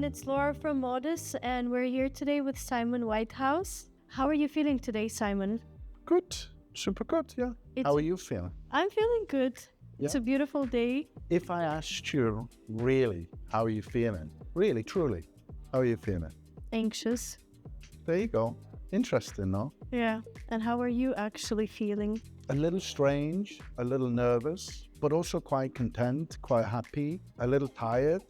it's Laura from Modus, and we're here today with Simon Whitehouse. How are you feeling today, Simon? Good. Super good, yeah. How are you feeling? I'm feeling good. It's Yeah. a beautiful day. If I asked you, really, how are you feeling? Really, truly, how are you feeling? Anxious. There you go. Interesting, no? Yeah. And how are you actually feeling? A little strange, a little nervous, but also quite content, quite happy, a little tired.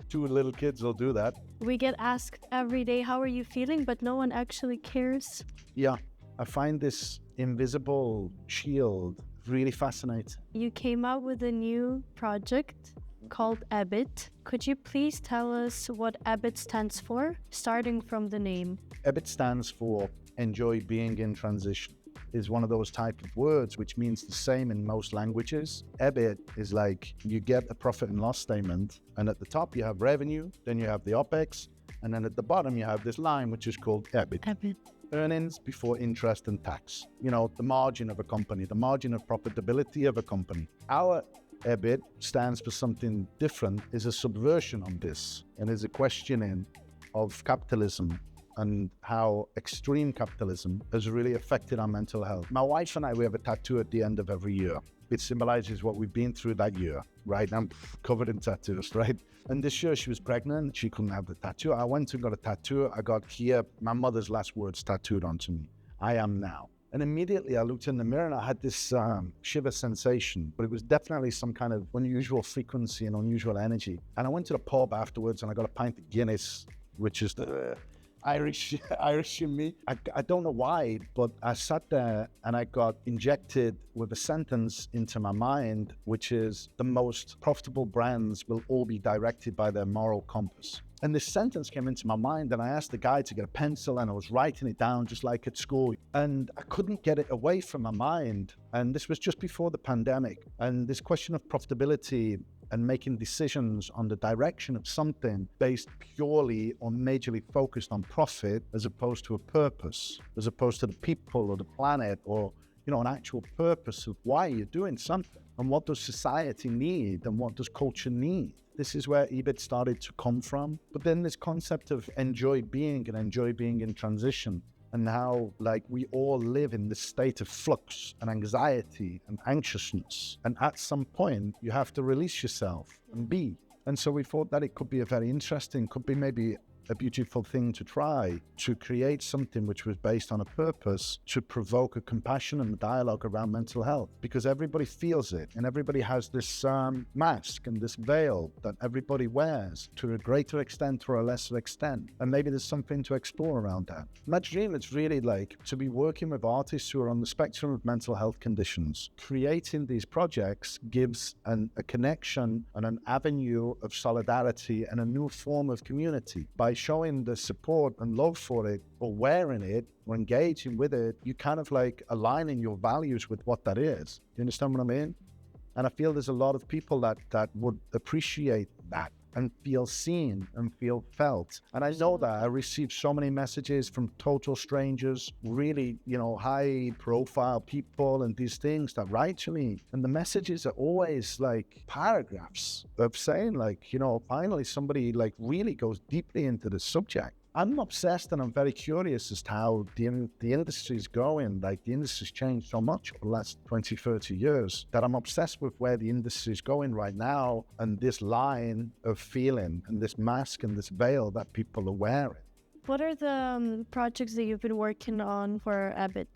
Two little kids will do that. We get asked every day, how are you feeling? But no one actually cares. Yeah, I find this invisible shield really fascinating. You came out with a new project called EBIT. Could you please tell us what EBIT stands for, starting from the name? EBIT stands for Enjoy Being in Transition. Is one of those type of words which means the same in most languages. EBIT is like you get a profit and loss statement, and at the top you have revenue, then you have the OPEX, and then at the bottom you have this line which is called EBIT. EBIT. Earnings before interest and tax. You know, the margin of a company, the margin of profitability of a company. Our EBIT stands for something different, is a subversion on this, and is a questioning of capitalism and how extreme capitalism has really affected our mental health. My wife and I, we have a tattoo at the end of every year. It symbolizes what we've been through that year, right? I'm covered in tattoos, right? And this year she was pregnant, she couldn't have the tattoo. I went and got a tattoo. I got here, my mother's last words tattooed onto me. I am now. And immediately I looked in the mirror and I had this shiver sensation, but it was definitely some kind of unusual frequency and unusual energy. And I went to the pub afterwards and I got a pint of Guinness, which is the Irish in me. I don't know why, but I sat there and I got injected with a sentence into my mind, which is the most profitable brands will all be directed by their moral compass. And this sentence came into my mind and I asked the guy to get a pencil and I was writing it down just like at school. And I couldn't get it away from my mind. And this was just before the pandemic. And this question of profitability and making decisions on the direction of something based purely or majorly focused on profit as opposed to a purpose, as opposed to the people or the planet or, you know, an actual purpose of why you're doing something and what does society need and what does culture need. This is where EBIT started to come from. But then this concept of enjoy being and enjoy being in transition, and how like we all live in this state of flux and anxiety and anxiousness. And at some point you have to release yourself and be. And so we thought that it could be a very interesting, could be maybe a beautiful thing to try, to create something which was based on a purpose to provoke a compassion and a dialogue around mental health, because everybody feels it and everybody has this mask and this veil that everybody wears to a greater extent or a lesser extent, and maybe there's something to explore around that. My dream is really like to be working with artists who are on the spectrum of mental health conditions. Creating these projects gives a connection and an avenue of solidarity and a new form of community. By showing the support and love for it, or wearing it, or engaging with it, you kind of like aligning your values with what that is. Do you understand what I mean? And I feel there's a lot of people that would appreciate that and feel seen and feel felt. And I know that I receive so many messages from total strangers, really, you know, high profile people and these things that write to me. And the messages are always like paragraphs of saying like, you know, finally somebody like really goes deeply into the subject. I'm obsessed and I'm very curious as to how the industry is going. Like the industry's changed so much over the last 20, 30 years that I'm obsessed with where the industry is going right now and this line of feeling and this mask and this veil that people are wearing. What are the projects that you've been working on for EBIT?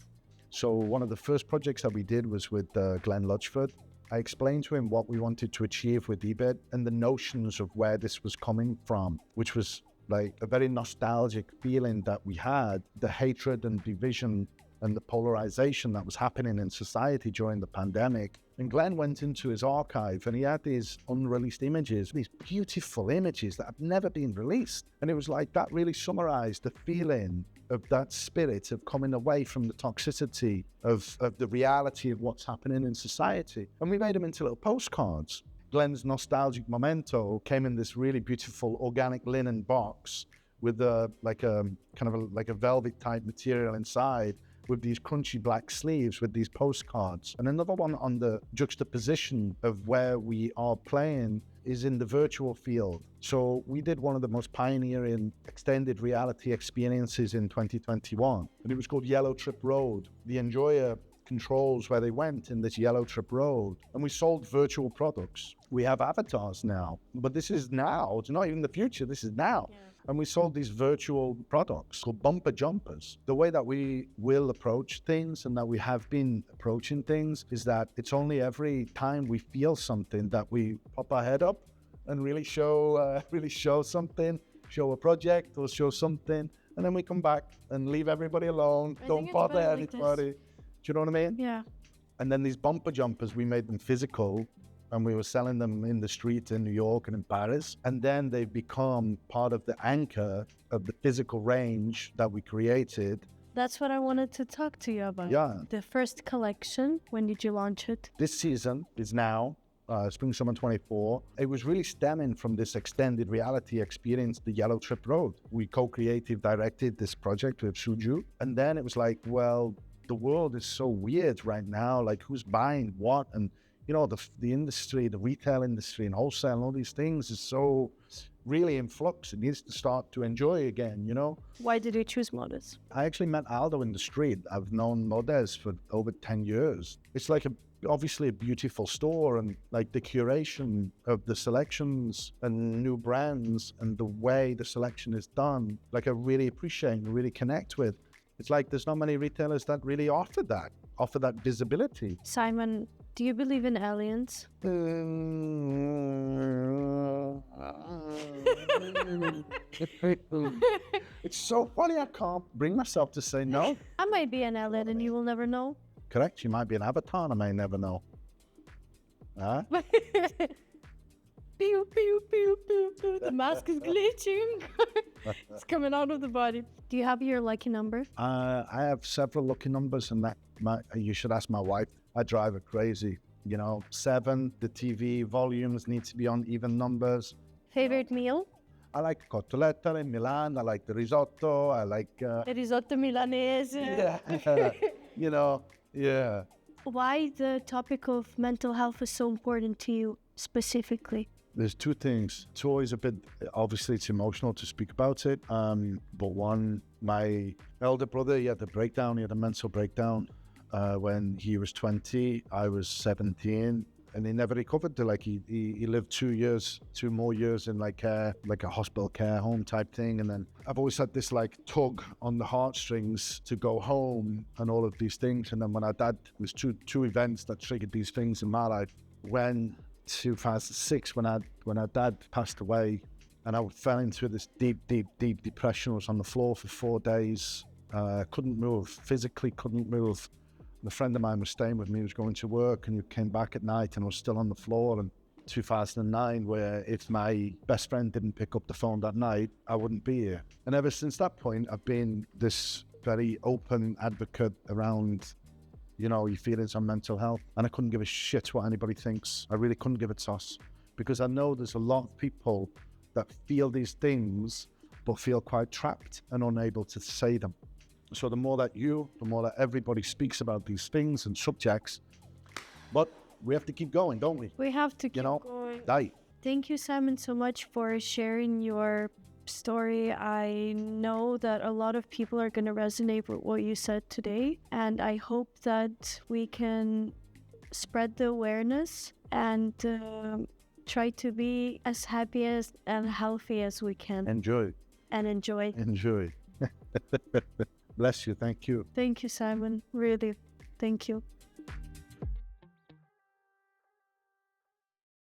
So one of the first projects that we did was with Glenn Lutchford. I explained to him what we wanted to achieve with EBIT and the notions of where this was coming from, which was like a very nostalgic feeling that we had, the hatred and division and the polarization that was happening in society during the pandemic. And Glenn went into his archive and he had these unreleased images, these beautiful images that have never been released. And it was like that really summarized the feeling of that spirit of coming away from the toxicity of the reality of what's happening in society. And we made them into little postcards. Glenn's nostalgic memento came in this really beautiful organic linen box with like a velvet type material inside. with these crunchy black sleeves with these postcards. And another one on the juxtaposition of where we are playing is in the virtual field. So we did one of the most pioneering extended reality experiences in 2021, and it was called Yellow Trip Road. The enjoyer controls where they went in this Yellow Trip Road, and we sold virtual products. We have avatars now, but this is now. It's not even the future. This is now. Yeah. And we sold these virtual products called bumper jumpers. The way that we will approach things and that we have been approaching things is that it's only every time we feel something that we pop our head up and really show something, show a project or show something, and then we come back and leave everybody alone. Don't bother anybody. Do you know what I mean? Yeah. And then these bumper jumpers, we made them physical, and we were selling them in the streets in New York and in Paris. And then they've become part of the anchor of the physical range that we created. That's what I wanted to talk to you about. Yeah. The first collection, when did you launch it? This season is now, Spring Summer 24. It was really stemming from this extended reality experience, the Yellow Trip Road. We co-creative directed this project with Suju. And then it was like, well, the world is so weird right now, like who's buying what, and you know, the industry, the retail industry and wholesale and all these things is so really in flux. It needs to start to enjoy again, you know. Why did you choose Modest? I actually met Aldo in the street. I've known Modest for over 10 years. It's like obviously a beautiful store, and like the curation of the selections and new brands and the way the selection is done, like I really appreciate and really connect with. It's like there's not many retailers that really offer that visibility. Simon, do you believe in aliens? It's so funny, I can't bring myself to say no. I might be an alien and you will never know. Correct, you might be an avatar and I may never know. Huh? Pew, pew, pew, pew, pew. The mask is glitching. It's coming out of the body. Do you have your lucky number? I have several lucky numbers, and you should ask my wife. I drive her crazy. You know, 7, the TV volumes need to be on even numbers. Favorite meal? I like cotoletta in Milan. I like the risotto. I like... the risotto milanese. Yeah, you know, yeah. Why the topic of mental health is so important to you specifically? There's two things. It's always a bit, obviously it's emotional to speak about it. But one, my elder brother, he had a mental breakdown when he was 20. I was 17, and he never recovered. Like he lived 2 more years in like a hospital care home type thing. And then I've always had this like tug on the heartstrings to go home and all of these things. And then when there's two events that triggered these things in my life. When 2006, when our dad passed away, and I fell into this deep depression. I was on the floor for 4 days, couldn't move, physically couldn't move. And a friend of mine was staying with me, he was going to work, and he came back at night and I was still on the floor. And 2009, where if my best friend didn't pick up the phone that night, I wouldn't be here. And ever since that point, I've been this very open advocate around, you know, your feelings on mental health. And I couldn't give a shit what anybody thinks. I really couldn't give a toss, because I know there's a lot of people that feel these things, but feel quite trapped and unable to say them. So the more that everybody speaks about these things and subjects, but we have to keep going, don't we? We have to keep going. Thank you, Simon, so much for sharing your story. I know that a lot of people are going to resonate with what you said today, and I hope that we can spread the awareness and try to be as happy and healthy as we can. Enjoy. Enjoy. Bless you. Thank you. Thank you, Simon. Really, thank you.